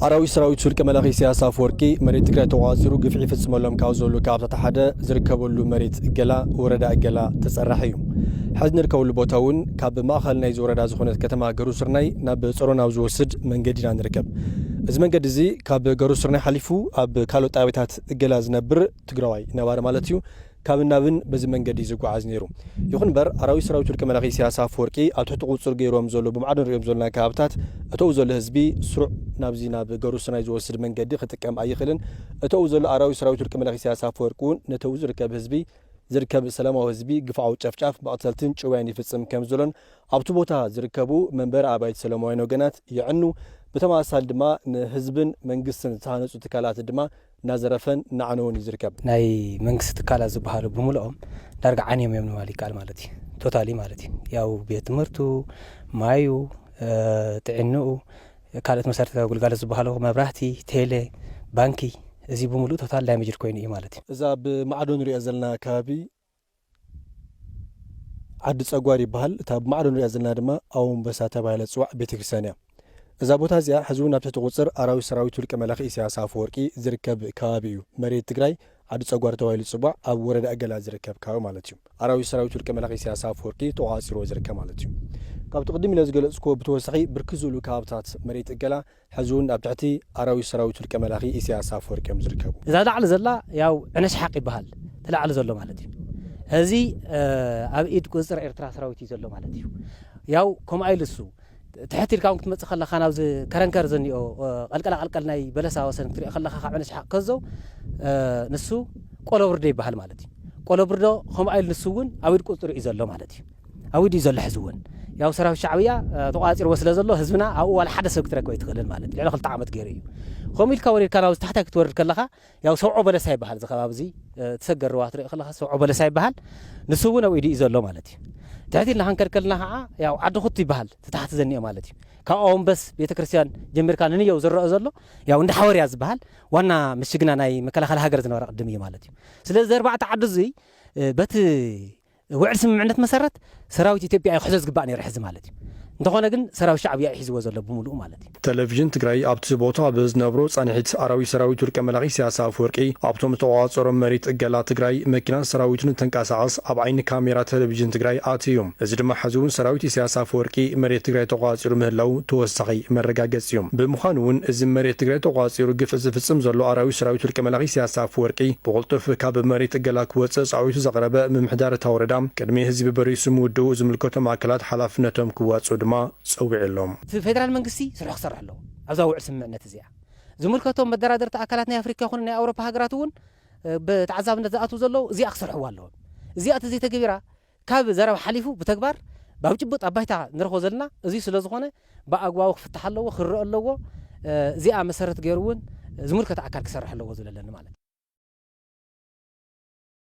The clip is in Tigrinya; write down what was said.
አራዊ ሰራዊት ሱልቀ መላኺ ሲያሳ አፈወርቂ መሬት ትግራይ ተዋዚሩ ግፍዒ ፍጽመሎም ካብ ዘሎ ካብታ ሓደ ዝርከበሉ መሬት ገላ ወረዳ ገላ ተጸራሕዩ ሕዚ ንርከበሉ ቦታ እውን ካብ ማእኸል ናይ ወረዳ ዝኾነት ከተማ ገሩስርናይ ናብ ጸሮናው ዝወስድ መንገዲ ኢና ንርከብ እዚ መንገዲ እዚ ካብ ገሩስርናይ ሓሊፉ ኣብ ካልኦት ጣብያታት ገላ ዝነብር ትግራዋይ ነባር ማለት እዩ ካብ ናብን በዚ መንገዲ ዝጓዓዝ ነይሩ ይኹን በር አራዊ ሰራዊት ሱልቀ መላኺ ሲያሳ አፈወርቂ ኣብ ትሕቲ ቁጽር ገይሮም ዘሎ ብማዕዶ ንሪኦም ዘለና ካብታት እተው ዘሎ ህዝቢ ስሩዕ ናብዚ ናብ ገሩስናይ ዝወስድ መንገዲ ክጥቀም ኣይኽልን እተው ዘሎ አራዊ ሰራዊት ሱልቀ መላኺ ሲያሳ አፈወርቂ እውን ነተው ዝርከብ ህዝቢ ዝርከብ ሰላማዊ ህዝቢ ግፍዓዊ ጨፍጫፍ መቕተልትን ጭዋይን ይፍጽም ከም ዘሎን ኣብቲ ቦታ ዝርከቡ መንበሪ ኣባይቲ ሰላማውያን ወገናት ይዕኑ በተማሳል ድማ ንህዝብን መንግስትን ዝተሃነጹ ትካላት ድማ ናዘረፈን ናዓነውን ይዝርከብ ናይ መንግስት ትካላት ዝበሃሉ ብምልኦም ዳርጋ ዓንዮም እዮም ንባል ይካል ማለት እዩ ቶታሊ ማለት እዩ ያው ቤት ትምህርቱ ማዩ ጥዕንኡ ካልኦት መሰረታዊ ግልጋሎት ዝበሃሉ መብራህቲ ቴሌ ባንኪ እዚ ብምሉእ ቶታል ላይ መጅር ኮይኑ እዩ ማለት እዩ እዛ ብማዕዶ ንሪኦ ዘለና ከባቢ ዓዲ ጸጓር ይበሃል እታ ብማዕዶ ንሪኦ ዘለና ድማ ኣውንበሳ ተባሂለ ጽዋዕ ቤተክርስትያን እያ እዛ ቦታ እዚኣ ሕዚ እውን ኣብ ትሕቲ ቁጽር አራዊ ሰራዊት ሱልቀ መላኺ ሲያሳ አፈወርቂ ዝርከብ ከባቢ እዩ መሬት ትግራይ ዓዲ ጸጓር ተባሂሉ ጽዋዕ ኣብ ወረዳ ገላ ዝርከብ ከባቢ ማለት እዩ አራዊ ሰራዊት ሱልቀ መላኺ ሲያሳ አፈወርቂ ተዋፂሮ ዝርከብ ማለት እዩ ካብቲ ቅድም ኢለ ዝገለጽኩ ብተወሳኺ ብርክት ዝበሉ ከባብታት መሬት ገላ ሕዚ እውን ኣብ ትሕቲ አራዊ ሰራዊት ሱልቀ መላኺ ሲያሳ አፈወርቂ እዮም ዝርከቡ እዛ ላዕሊ ዘላ ያው ዕነሽ ሓቅ ይበሃል ተላዕሊ ዘሎ ማለት እዩ እዚ ኣብ ኢድ ቁጽር ኤርትራ ሰራዊት እዩ ዘሎ ማለት እዩ ያው ከምኡ ኢልሱ تحت الكون كنت متخلى خنا وز كرنكر زنيو قلقل ناي بلسا وسن تري خلى خابنش حق كزو نسو قولو بردي بحال مالتي قولو بردو خم ايل نسوون اويد قطر يزلو مالتي اويد يزل حزون ያው ሰራዊት ሻዕብያ ተቋፂር ወስለ ዘሎ ህዝብና ኣብ ወል ሓደ ሰብ ክትረክብ ይትኽእል ማለት ልዕሊ 2 ዓመት ገይሩ እዩ ኮሚልካ ወሪድካ ናብ ታሕታ ክትወርድ ከለኻ ያው ሰውዖ በለሳ ይበሃል ዝኸባቢ እዚ ተሰገርዋ ትርኢ ከለኻ ሰውዖ በለሳ ይበሃል ንሱ እውን ኣብ ኢዱ እዩ ዘሎ ማለት እዩ ትሕቲ ኢልና ክንከልከልና ከዓ ያው ዓዲ ኹት ይበሃል ተታሕቲ ዘኒኦ ማለት እዩ ካብኦም በስ ቤተክርስትያን ጀሚርካ ንንየው ዝረአ ዘሎ ያው እንደ ሓወርያ ዝበሃል ዋና ምሽግና ናይ መከላኸሊ ሃገር ዝነበረ ቅድም እዩ ማለት እዩ ስለዚ ኣርባዕተ ዓዲ እዚ በቲ ውዕል ስምምዕነት መሰረት ሰራዊት ኢትዮጵያ ይሕዘዝ ግባእ ነይሩ ሕዚ ማለት እዩ እንተኾነ ግን ሰራዊት ሻዕብያ ይሕዝዎ ዘሎ ብምሉኡ ማለት እዩ ቴሌቪዥን ትግራይ ኣብቲ ቦታ ብዝነብሮ ጻንሒት አራዊ ሰራዊት ሱልቀ መላኺ ሲያሳ አፈወርቂ ኣብቶም ተዋፅሮም መሬት ገላ ትግራይ መኪናን ሰራዊቱን ተንቀሳቐስ ኣብ ዓይኒ ካሜራ ቴሌቪዥን ትግራይ ኣትዮም እዚ ድማ ሕዚ እውን ሰራዊት ሲያሳ አፈወርቂ መሬት ትግራይ ተቋፂሩ ምህላው ተወሳኺ መረጋገጽ እዮም ብምዃኑ እውን እዚ መሬት ትግራይ ተቋፂሩ ግፍ ዝፍጽም ዘሎ አራዊ ሰራዊት ሱልቀ መላኺ ሲያሳ አፈወርቂ ብቕልጡፍ ካብ መሬት ገላ ክወፅእ ጻዊቱ ዘቕረበ ምምሕዳር እታ ወረዳ ቅድሚ ህዝቢ በሪሱ ምውድኡ ዝምልከቶም ኣካላት ሓላፍነቶም ክዋፅኡ ድማ ጸውዕሎም ፌደራል መንግስቲ ስራሕ ክሰርሕ ኣለዎ ኣብዛ ውዕል ስምምዕነት እዚኣ ዝምልከቶም መደራደርቲ ኣካላት ናይ ኣፍሪካ ይኹን ናይ ኣውሮፓ ሃገራት እውን ብተዓዛብነት ዝኣትዉ ዘለዉ እዚኣ ክሰርሕዋ ኣለዎም እዚኣ ተዘይተገቢራ ካብ ዘረባ ሓሊፉ ብተግባር ባብ ጭቡጥ ኣባይታ ንረኽቦ ዘለና እዚ ስለ ዝኾነ ብኣግባቡ ክፍታሕ ኣለዎ ክርአ ኣለዎ እዚኣ መሰረት ገይሩ እውን ዝምልከት ኣካል ክሰርሕ ኣለዎ ዝለለኒ ማለት